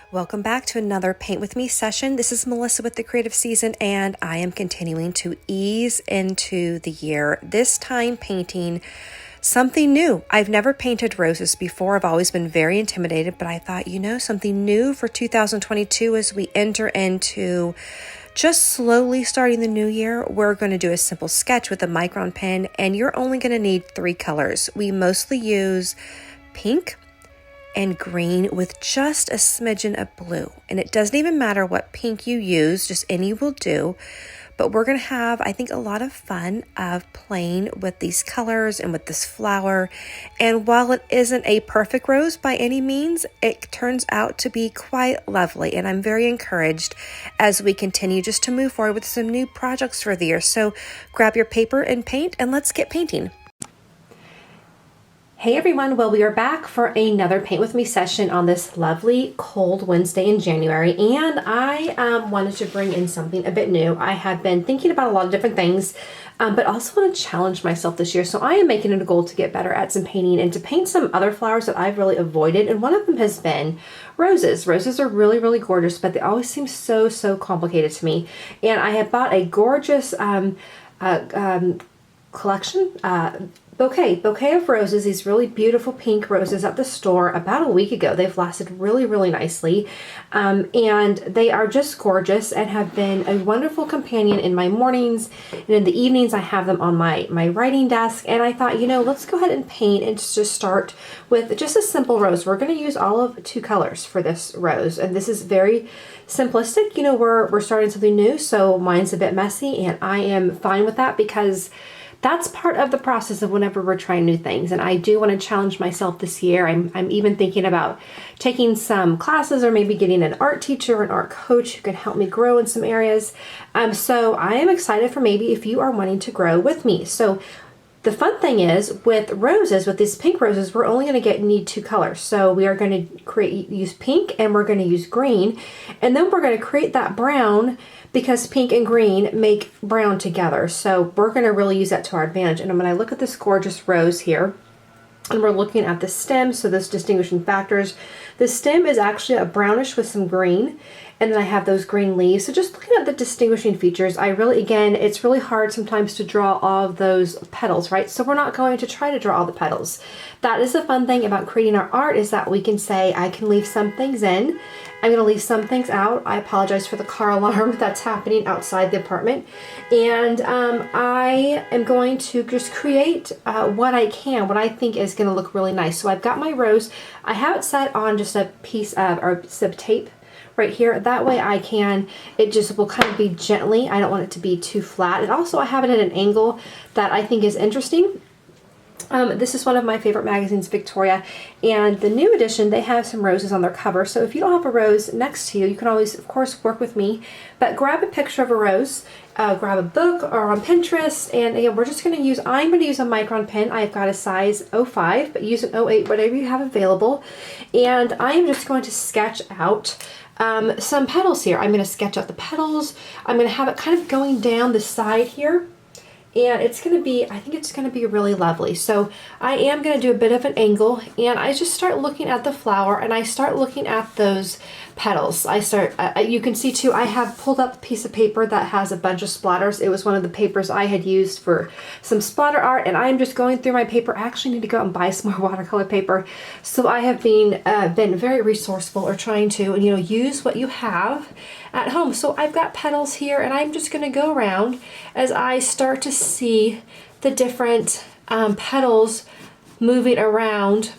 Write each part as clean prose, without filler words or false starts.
Welcome back to another Paint With Me session. This is Melissa with The Creative Season, and I am continuing to ease into the year, this time painting something new. I've never painted roses before. I've always been very intimidated, but I thought, something new for 2022 as we enter into just slowly starting the new year. We're going to do a simple sketch with a micron pen, and you're only going to need 3 colors. We mostly use pink and green with just a smidgen of blue. And it doesn't even matter what pink you use, just any will do. But we're going to have, I think, a lot of fun of playing with these colors and with this flower. And while it isn't a perfect rose by any means, it turns out to be quite lovely. And I'm very encouraged as we continue just to move forward with some new projects for the year. So grab your paper and paint, and let's get painting. Hey everyone, well, we are back for another Paint With Me session on this lovely cold Wednesday in January, and I wanted to bring in something a bit new. I have been thinking about a lot of different things, but also want to challenge myself this year. So I am making it a goal to get better at some painting and to paint some other flowers that I've really avoided, and one of them has been roses. Roses are really, really gorgeous, but they always seem so complicated to me. And I have bought a gorgeous collection, bouquet of roses, these really beautiful pink roses at the store about a week ago. They've lasted really nicely, and they are just gorgeous and have been a wonderful companion in my mornings, and in the evenings I have them on my writing desk. And I thought, let's go ahead and paint and just start with just a simple rose. We're going to use all of 2 colors for this rose, and this is very simplistic. We're starting something new, so mine's a bit messy, and I am fine with that because that's part of the process of whenever we're trying new things. And I do want to challenge myself this year. I'm even thinking about taking some classes or maybe getting an art teacher, an art coach who can help me grow in some areas. So I am excited for maybe if you are wanting to grow with me. So the fun thing is with roses, with these pink roses, we're only going to need 2 colors. So we are going to use pink and we're going to use green. And then we're going to create that brown because pink and green make brown together. So we're going to really use that to our advantage. And when I look at this gorgeous rose here, and we're looking at the stem, so those distinguishing factors, the stem is actually a brownish with some green, and then I have those green leaves. So just looking at the distinguishing features, again, it's really hard sometimes to draw all of those petals, right? So we're not going to try to draw all the petals. That is the fun thing about creating our art, is that we can say, I can leave some things in, I'm going to leave some things out. I apologize for the car alarm that's happening outside the apartment. And I am going to just create what I think is going to look really nice. So I've got my rose. I have it set on just a piece of, or some tape right here. That way it just will kind of be gently. I don't want it to be too flat. And also I have it at an angle that I think is interesting. This is one of my favorite magazines, Victoria, and the new edition, they have some roses on their cover. So if you don't have a rose next to you, you can always, of course, work with me, but grab a picture of a rose, grab a book or on Pinterest, and again, I'm going to use a micron pen. I've got a size 05, but use an 08, whatever you have available. And I am just going to sketch out some petals here. I'm going to sketch out the petals. I'm going to have it kind of going down the side here. And I think it's going to be really lovely. So I am going to do a bit of an angle, and I just start looking at the flower, and I start looking at those petals. You can see too, I have pulled up a piece of paper that has a bunch of splatters. It was one of the papers I had used for some splatter art, and I am just going through my paper. I actually need to go out and buy some more watercolor paper. So I have been very resourceful, or trying to, use what you have at home. So I've got petals here, and I'm just going to go around as I start to see the different petals moving around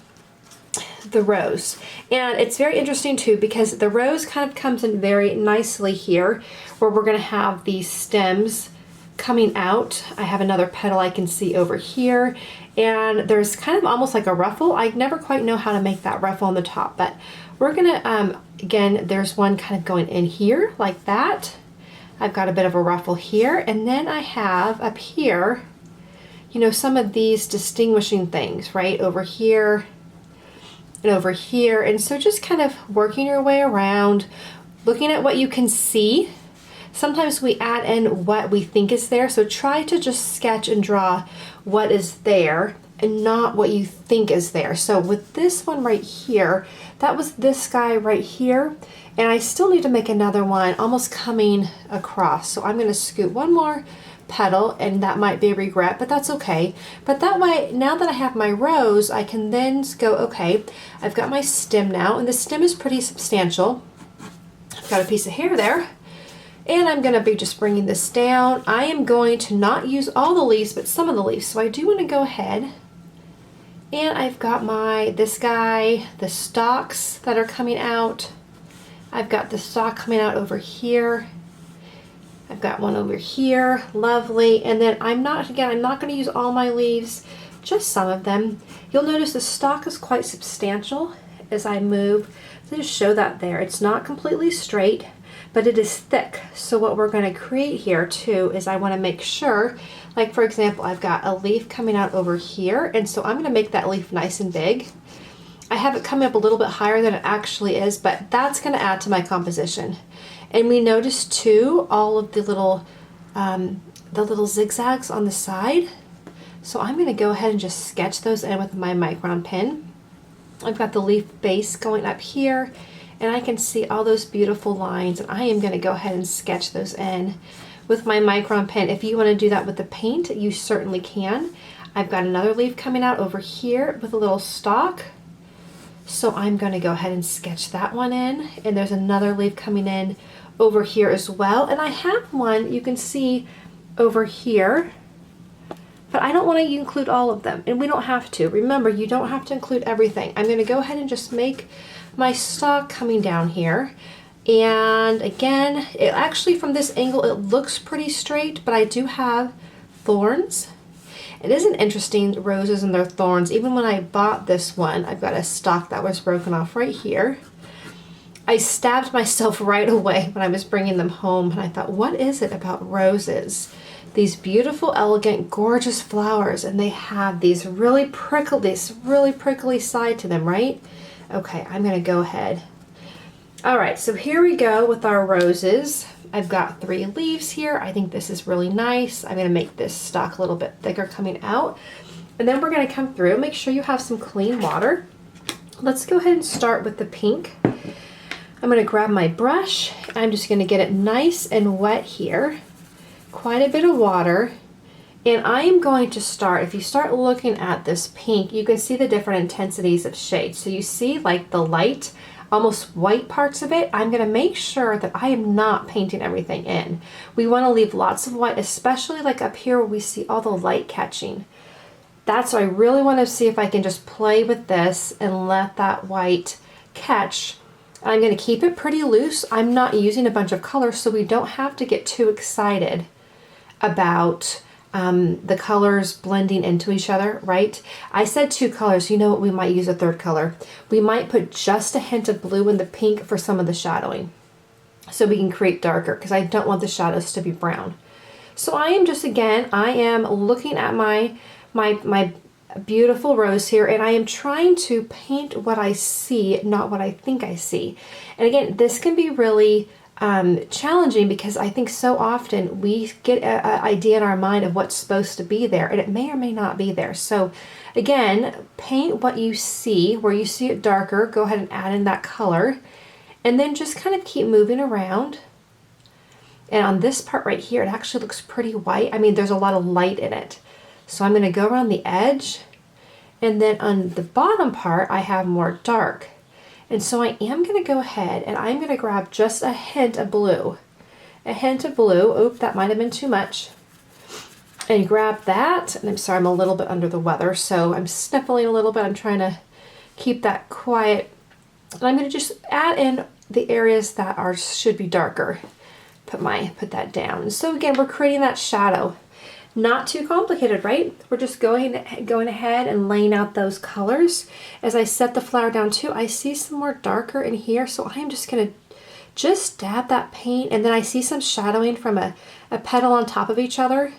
the rose. And it's very interesting too, because the rose kind of comes in very nicely here, where we're going to have these stems coming out. I have another petal I can see over here, and there's kind of almost like a ruffle. I never quite know how to make that ruffle on the top, but we're gonna again, there's one kind of going in here like that. I've got a bit of a ruffle here, and then I have up here, some of these distinguishing things right over here and over here. And so just kind of working your way around, looking at what you can see. Sometimes we add in what we think is there, so try to just sketch and draw what is there and not what you think is there. So with this one right here, That was this guy right here, and I still need to make another one almost coming across. So I'm going to scoot one more petal, and that might be a regret, but that's okay. But that way, now that I have my rose, I can then go, okay, I've got my stem now, and the stem is pretty substantial. I've got a piece of hair there, and I'm going to be just bringing this down. I am going to not use all the leaves, but some of the leaves. So I do want to go ahead, and I've got this guy, the stalks that are coming out. I've got the stalk coming out over here. I've got one over here, lovely. And then I'm not going to use all my leaves, just some of them. You'll notice the stalk is quite substantial as I move. So just show that there. It's not completely straight, but it is thick. So what we're going to create here too is I want to make sure, like for example, I've got a leaf coming out over here, and so I'm going to make that leaf nice and big. I have it coming up a little bit higher than it actually is, but that's going to add to my composition. And we notice too all of the little zigzags on the side. So I'm going to go ahead and just sketch those in with my micron pen. I've got the leaf base going up here, and I can see all those beautiful lines, and I am going to go ahead and sketch those in with my micron pen. If you want to do that with the paint, you certainly can. I've got another leaf coming out over here with a little stalk, so I'm going to go ahead and sketch that one in, and there's another leaf coming in over here as well, and I have one you can see over here, but I don't want to include all of them, and we don't have to. Remember, you don't have to include everything. I'm going to go ahead and just make my stalk coming down here, and again, it actually from this angle it looks pretty straight, but I do have thorns. It isn't interesting, roses and their thorns. Even when I bought this one, I've got a stalk that was broken off right here. I stabbed myself right away when I was bringing them home, and I thought, what is it about roses? These beautiful, elegant, gorgeous flowers, and they have these really prickly side to them, right? Okay, I'm gonna go ahead. All right, so here we go with our roses. I've got 3 leaves here. I think this is really nice. I'm gonna make this stalk a little bit thicker coming out. And then we're gonna come through, make sure you have some clean water. Let's go ahead and start with the pink. I'm gonna grab my brush. I'm just gonna get it nice and wet here. Quite a bit of water. And I am going to start, if you start looking at this pink, you can see the different intensities of shades. So you see like the light, almost white parts of it. I'm going to make sure that I am not painting everything in. We want to leave lots of white, especially like up here where we see all the light catching. That's what I really want to see if I can just play with this and let that white catch. I'm going to keep it pretty loose. I'm not using a bunch of colors, so we don't have to get too excited about the colors blending into each other, right? I said 2 colors. You know what? We might use a 3rd color. We might put just a hint of blue in the pink for some of the shadowing, so we can create darker, because I don't want the shadows to be brown. So I am just, again, I am looking at my beautiful rose here, and I am trying to paint what I see, not what I think I see. And again, this can be really challenging, because I think so often we get an idea in our mind of what's supposed to be there, and it may or may not be there. So again, paint what you see. Where you see it darker, go ahead and add in that color, and then just kind of keep moving around. And on this part right here, it actually looks pretty white. I mean, there's a lot of light in it. So I'm going to go around the edge, and then on the bottom part I have more dark. And so I am going to go ahead and I'm going to grab just a hint of blue. A hint of blue. Oop, that might have been too much. And grab that. And I'm sorry, I'm a little bit under the weather, so I'm sniffling a little bit. I'm trying to keep that quiet. And I'm going to just add in the areas that should be darker. Put that down. And so again, we're creating that shadow. Not too complicated, right? We're just going ahead and laying out those colors. As I set the flower down too, I see some more darker in here, so I'm just gonna just dab that paint, and then I see some shadowing from a petal on top of each other.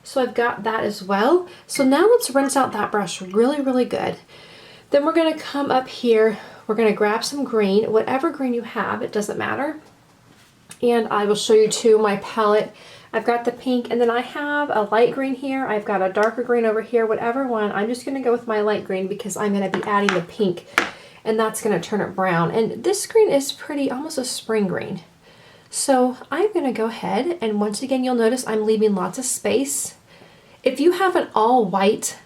So I've got that as well. So now let's rinse out that brush really good. Then we're gonna come up here, we're gonna grab some green, whatever green you have, it doesn't matter. And I will show you too my palette. I've got the pink, and then I have a light green here. I've got a darker green over here, whatever one. I'm just gonna go with my light green because I'm gonna be adding the pink and that's going to turn it brown. And this green is pretty, almost a spring green. So I'm going to go ahead, and once again, you'll notice I'm leaving lots of space. If you have an all white,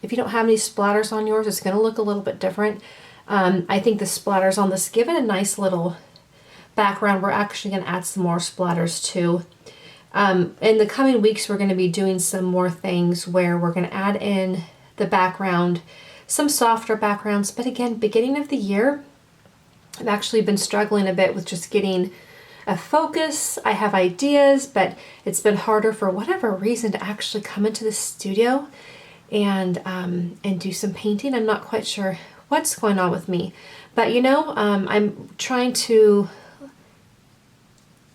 if you don't have any splatters on yours, it's going to look a little bit different. I think the splatters on this give it a nice little background. We're actually going to add some more splatters too. In the coming weeks, we're going to be doing some more things where we're going to add in the background, some softer backgrounds. But again, beginning of the year, I've actually been struggling a bit with just getting a focus. I have ideas, but it's been harder for whatever reason to actually come into the studio and do some painting. I'm not quite sure what's going on with me, but you know, I'm trying to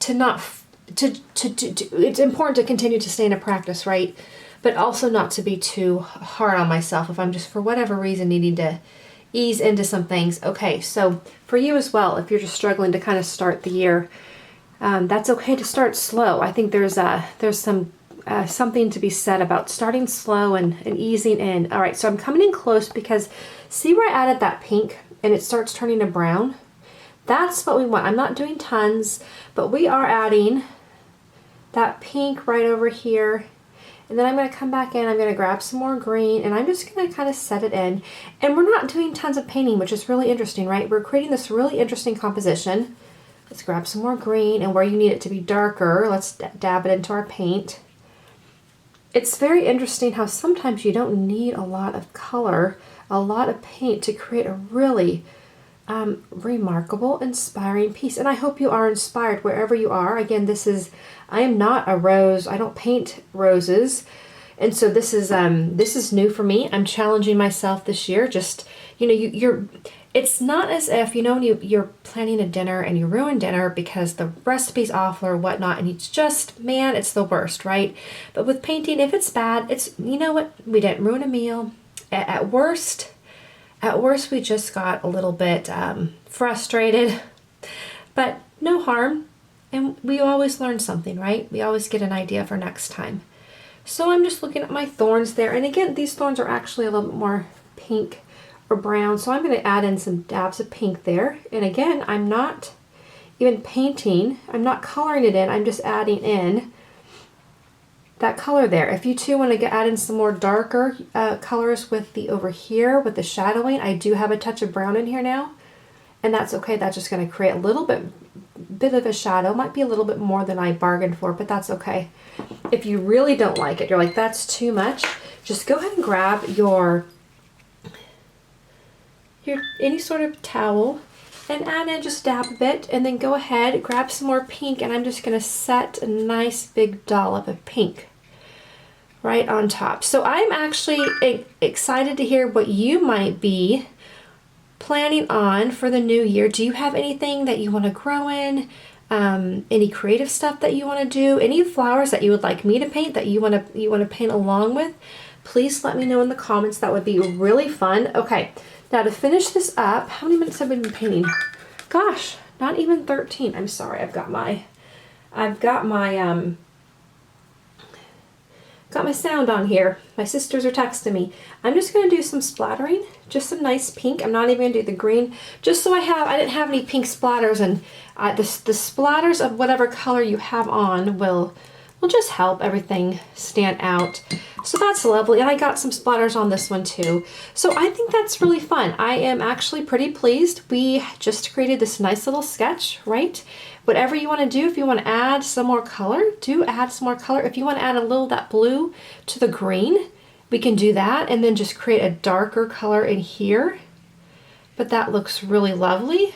not it's important to continue to stay in a practice, right? But also not to be too hard on myself if I'm just for whatever reason needing to ease into some things. Okay, so for you as well, if you're just struggling to kind of start the year, that's okay to start slow. I think there's some something to be said about starting slow and easing in. All right, so I'm coming in close because see where I added that pink and it starts turning to brown? That's what we want. I'm not doing tons, but we are adding that pink right over here. And then I'm going to come back in, I'm going to grab some more green, and I'm just going to kind of set it in. And we're not doing tons of painting, which is really interesting, right? We're creating this really interesting composition. Let's grab some more green, and where you need it to be darker, let's dab it into our paint. It's very interesting how sometimes you don't need a lot of color, a lot of paint to create a really remarkable, inspiring piece. And I hope you are inspired wherever you are. Again, I am not a rose. I don't paint roses. And so this is new for me. I'm challenging myself this year. Just, you know, it's not as if, you know, when you're planning a dinner and you ruin dinner because the recipe's awful or whatnot, and it's just, man, it's the worst, right? But with painting, if it's bad, it's, you know what, we didn't ruin a meal. At worst, we just got a little bit frustrated, but no harm. And we always learn something, right? We always get an idea for next time. So I'm just looking at my thorns there. And again, these thorns are actually a little bit more pink or brown. So I'm going to add in some dabs of pink there. And again, I'm not even painting. I'm not coloring it in. I'm just adding in that color there. If you too want to add in some more darker colors with the over here with the shadowing, I do have a touch of brown in here now, and that's okay. That's just going to create a little bit of a shadow. Might be a little bit more than I bargained for, but that's okay. If you really don't like it, you're like, that's too much, just go ahead and grab your any sort of towel and add in, just dab a bit, and then go ahead, grab some more pink, and I'm just going to set a nice big dollop of pink right on top. So I'm actually excited to hear what you might be planning on for the new year. Do you have anything that you want to grow in? Any creative stuff that you want to do? Any flowers that you would like me to paint that you want to paint along with? Please let me know in the comments. That would be really fun. Okay, now to finish this up, how many minutes have we been painting? Gosh, not even 13. I'm sorry. I've got my sound on here. My sisters are texting me. I'm just going to do some splattering, just some nice pink. I'm not even going to do the green, just so I didn't have any pink splatters, and the splatters of whatever color you have on will just help everything stand out. So that's lovely. And I got some splatters on this one too. So I think that's really fun. I am actually pretty pleased. We just created this nice little sketch, right? Whatever you want to do, if you want to add some more color, do add some more color. If you want to add a little of that blue to the green, we can do that, and then just create a darker color in here. But that looks really lovely.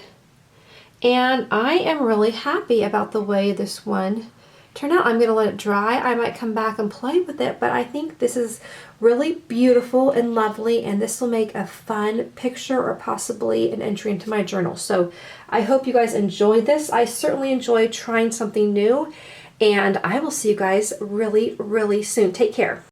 And I am really happy about the way this one turned out. I'm going to let it dry. I might come back and play with it, but I think this is really beautiful and lovely, and this will make a fun picture or possibly an entry into my journal. So I hope you guys enjoyed this. I certainly enjoyed trying something new, and I will see you guys really, really soon. Take care.